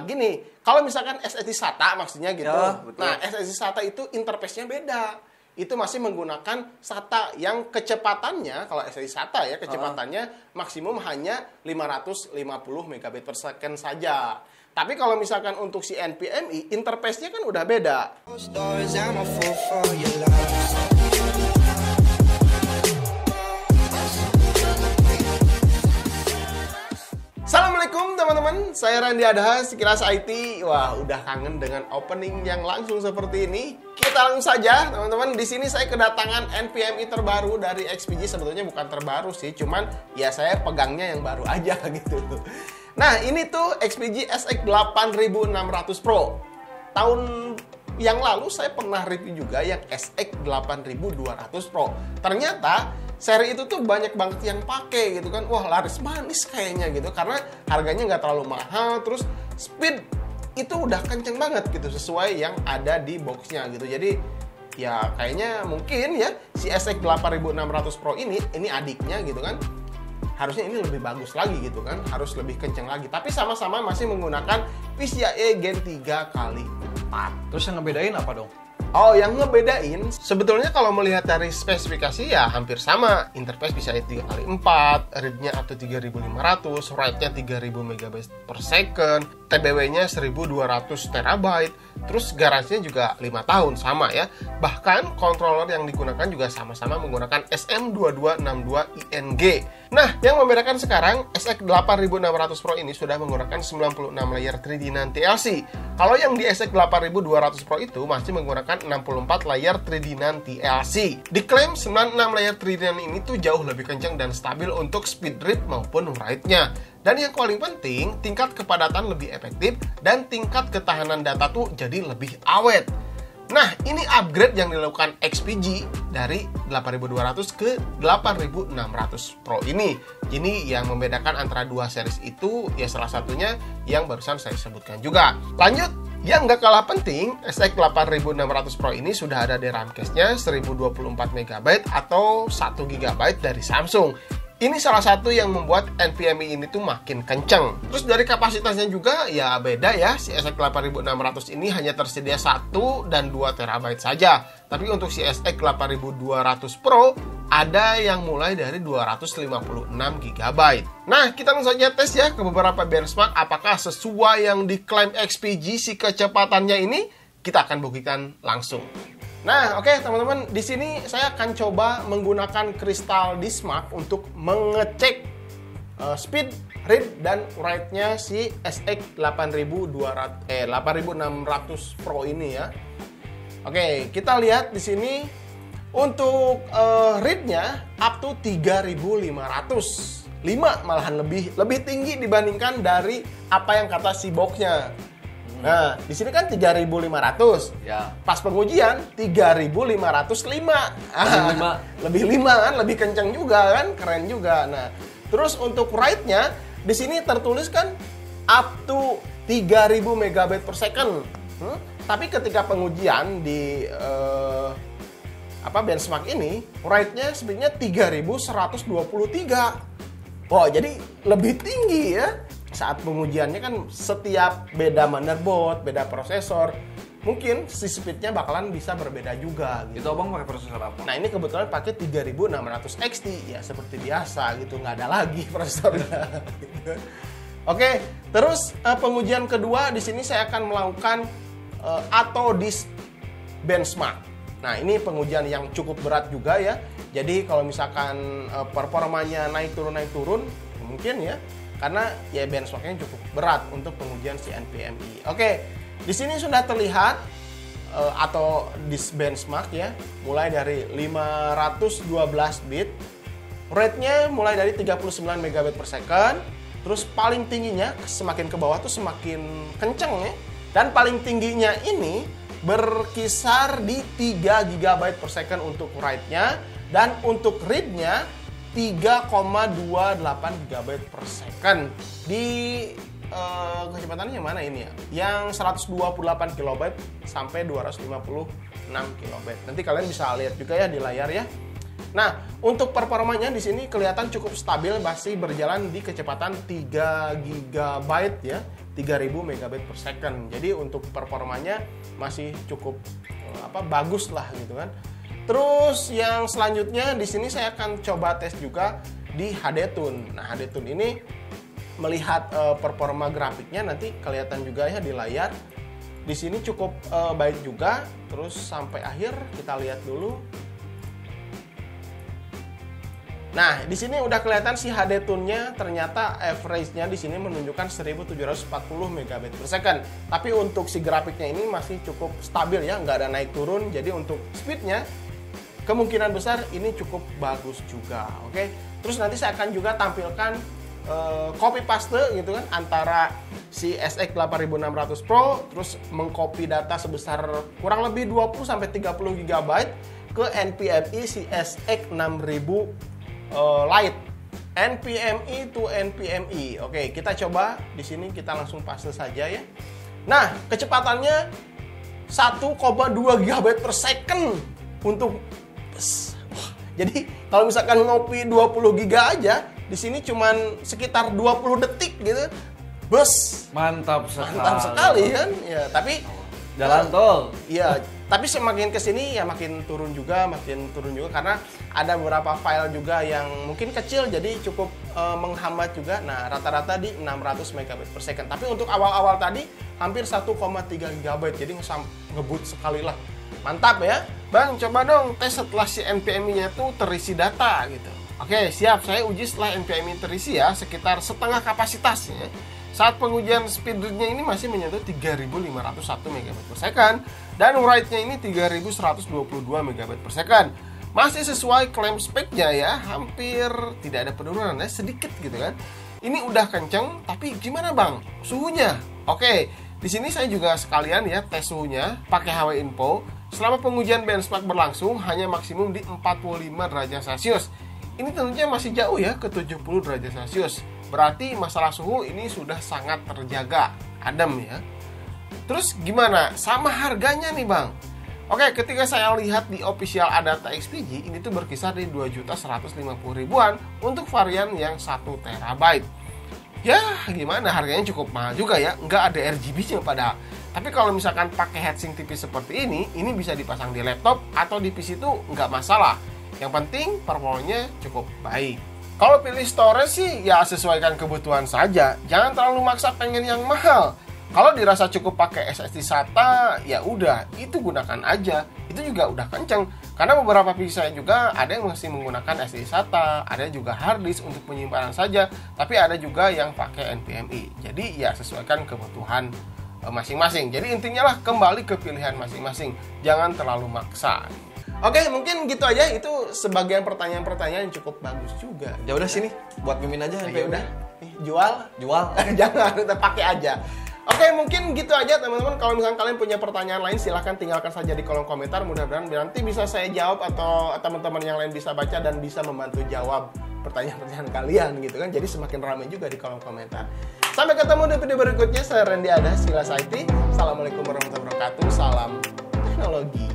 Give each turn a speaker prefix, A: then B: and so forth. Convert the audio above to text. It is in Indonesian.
A: gini, kalau misalkan SSD SATA maksudnya gitu.
B: Ya, betul.
A: Nah, SSD SATA itu interface-nya beda. Itu masih menggunakan SATA yang kecepatannya, kalau SSD SATA ya, kecepatannya maksimum hanya 550 megabit per second saja. Tapi kalau misalkan untuk si NVMe, interface-nya kan udah beda. Assalamualaikum teman-teman, saya Randy Adha, Sekilas IT. Wah, udah kangen dengan opening yang langsung seperti ini. Kita langsung saja, teman-teman. Di sini saya kedatangan NVMe terbaru dari XPG. Sebetulnya bukan terbaru sih, cuman ya saya pegangnya yang baru aja gitu. Nah, ini tuh XPG SX 8600 Pro. Tahun yang lalu saya pernah review juga yang SX 8200 Pro. Ternyata seri itu tuh banyak banget yang pakai gitu kan. Wah, laris manis kayaknya gitu. Karena harganya nggak terlalu mahal. Terus speed itu udah kenceng banget gitu. Sesuai yang ada di boxnya gitu. Jadi ya kayaknya mungkin ya si SX 8600 Pro ini adiknya gitu kan. Harusnya ini lebih bagus lagi gitu kan. Harus lebih kenceng lagi. Tapi sama-sama masih menggunakan PCIe Gen 3x4.
B: Terus yang ngebedain apa dong?
A: Oh, yang ngebedain sebetulnya kalau melihat dari spesifikasi ya hampir sama. Interface bisa 3x4, read-nya atau 3500, write-nya 3000 MB per second, TBW-nya 1200 TB, terus garansinya juga 5 tahun sama ya. Bahkan controller yang digunakan juga sama-sama menggunakan SM2262ING. Nah, yang membedakan sekarang SX 8600 Pro ini sudah menggunakan 96 layer 3D NAND TLC. Kalau yang di SX 8200 Pro itu masih menggunakan 64 layer 3D NAND TLC. Diklaim 96 layer 3D NAND ini tuh jauh lebih kencang dan stabil untuk speed read maupun write-nya. Dan yang paling penting, tingkat kepadatan lebih efektif dan tingkat ketahanan data tuh jadi lebih awet. Nah, ini upgrade yang dilakukan XPG dari 8200 ke 8600 Pro ini. Ini yang membedakan antara dua series itu, ya salah satunya yang barusan saya sebutkan juga. Lanjut, yang nggak kalah penting, SX 8600 Pro ini sudah ada DRAM cache-nya 1024 MB atau 1 GB dari Samsung. Ini salah satu yang membuat NVMe ini tuh makin kenceng. Terus dari kapasitasnya juga ya beda ya. Si SX 8600 ini hanya tersedia 1 dan 2 TB saja. Tapi untuk si SX 8200 Pro ada yang mulai dari 256 GB. Nah, kita langsung saja tes ya ke beberapa benchmark apakah sesuai yang diklaim XPG si kecepatannya ini. Kita akan buktikan langsung. Nah, oke teman-teman, di sini saya akan coba menggunakan Crystal Diskmark untuk mengecek speed, read, dan write-nya si SX 8600 Pro ini ya. Oke, kita lihat di sini untuk read-nya up to 3500. 5 malahan lebih tinggi dibandingkan dari apa yang kata si box-nya. Nah, di sini kan 3500.
B: Ya.
A: Pas pengujian 3505. Lebih 5 kan, lebih kencang juga kan, keren juga. Nah, terus untuk write-nya di sini tertulis kan up to 3000 MB per second. Tapi ketika pengujian di benchmark ini, write-nya sebenarnya 3123. Wah, jadi lebih tinggi ya. Saat pengujiannya kan setiap beda motherboard, beda prosesor, mungkin si speednya bakalan bisa berbeda juga gitu.
B: Itu abang pakai prosesor apa?
A: Nah, ini kebetulan pakai 3600 XT ya, seperti biasa gitu, nggak ada lagi prosesornya. Gitu. Oke, terus pengujian kedua di sini saya akan melakukan auto disk benchmark. Nah, ini pengujian yang cukup berat juga ya. Jadi kalau misalkan performanya naik turun mungkin ya. Karena ya benchmarknya cukup berat untuk pengujian si NVMe. Oke, di sini sudah terlihat atau disk benchmark ya, mulai dari 512 bit, rate-nya mulai dari 39 MB per second, terus paling tingginya semakin ke bawah tuh semakin kenceng ya, dan paling tingginya ini berkisar di 3 GB per second untuk write-nya, dan untuk read-nya 3,28 GB per second. Di kecepatannya yang mana ini ya? Yang 128 KB sampai 256 KB. Nanti kalian bisa lihat juga ya di layar ya. Nah, untuk performanya di sini kelihatan cukup stabil, masih berjalan di kecepatan 3 GB ya. 3000 megabit per second. Jadi untuk performanya masih cukup bagus lah gitu kan. Terus yang selanjutnya di sini saya akan coba tes juga di HDTune. Nah, HDTune ini melihat performa grafiknya nanti kelihatan juga ya di layar. Di sini cukup baik juga. Terus sampai akhir kita lihat dulu. Nah, di sini udah kelihatan si HDTune-nya ternyata average-nya di sini menunjukkan 1740 megabit per second. Tapi untuk si grafiknya ini masih cukup stabil ya, nggak ada naik turun. Jadi untuk speed-nya kemungkinan besar ini cukup bagus juga. Oke. Terus nanti saya akan juga tampilkan copy paste gitu kan antara si SX 8600 Pro, terus mengcopy data sebesar kurang lebih 20 sampai 30 GB ke NVMe si SX 6000 Lite. NVMe to NVMe. Oke, kita coba di sini, kita langsung paste saja ya. Nah, kecepatannya 1,2 GB per second untuk jadi kalau misalkan ngopi 20 GB aja, di sini cuman sekitar 20 detik gitu. Bus.
B: Mantap sekali.
A: Mantap sekali kan? Ya, tapi
B: jalan tol.
A: Iya, tapi semakin kesini ya makin turun juga karena ada beberapa file juga yang mungkin kecil jadi cukup menghambat juga. Nah, rata-rata di 600 megabit per second. Tapi untuk awal-awal tadi hampir 1,3 GB. Jadi ngebut sekali lah. Mantap ya. Bang, coba dong tes setelah si NVMe-nya tuh terisi data gitu. Oke, siap. Saya uji setelah NVMe terisi ya, sekitar setengah kapasitasnya. Saat pengujian speed read-nya ini masih menyentuh 3501 megabit per second dan write-nya ini 3122 megabit per second. Masih sesuai klaim spek-nya ya, hampir tidak ada penurunan ya, sedikit gitu kan. Ini udah kenceng, tapi gimana bang? Suhunya? Oke, di sini saya juga sekalian ya tes suhunya pakai HW Info. Selama pengujian benchmark berlangsung hanya maksimum di 45 derajat Celcius. Ini tentunya masih jauh ya ke 70 derajat Celcius. Berarti masalah suhu ini sudah sangat terjaga, adem ya. Terus gimana? Sama harganya nih bang. Oke, ketika saya lihat di official Adata XPG, ini tuh berkisar di 2.150.000-an untuk varian yang 1 terabyte. Ya gimana, harganya cukup mahal juga ya, nggak ada RGB-nya padahal. Tapi kalau misalkan pakai heatsink tipis seperti ini bisa dipasang di laptop atau di PC itu nggak masalah. Yang penting performanya cukup baik. Kalau pilih storage sih ya sesuaikan kebutuhan saja, jangan terlalu maksa pengen yang mahal. Kalau dirasa cukup pakai SSD SATA, ya udah, itu gunakan aja. Itu juga udah kenceng. Karena beberapa PC saya juga ada yang masih menggunakan SSD SATA, ada juga hard disk untuk penyimpanan saja, tapi ada juga yang pakai NVMe. Jadi ya sesuaikan kebutuhan masing-masing. Jadi intinya lah kembali ke pilihan masing-masing. Jangan terlalu maksa. Oke, mungkin gitu aja. Itu sebagian pertanyaan-pertanyaan yang cukup bagus juga.
B: Ya udah sini, buat mimin aja
A: Ya udah. Jual? Jangan, kita pakai aja. Oke, mungkin gitu aja teman-teman. Kalau misalnya kalian punya pertanyaan lain, silahkan tinggalkan saja di kolom komentar. Mudah-mudahan nanti bisa saya jawab atau teman-teman yang lain bisa baca dan bisa membantu jawab pertanyaan-pertanyaan kalian gitu kan. Jadi semakin ramai juga di kolom komentar. Sampai ketemu di video berikutnya. Saya Randy Adas, Silas IT. Assalamualaikum warahmatullahi wabarakatuh. Salam teknologi.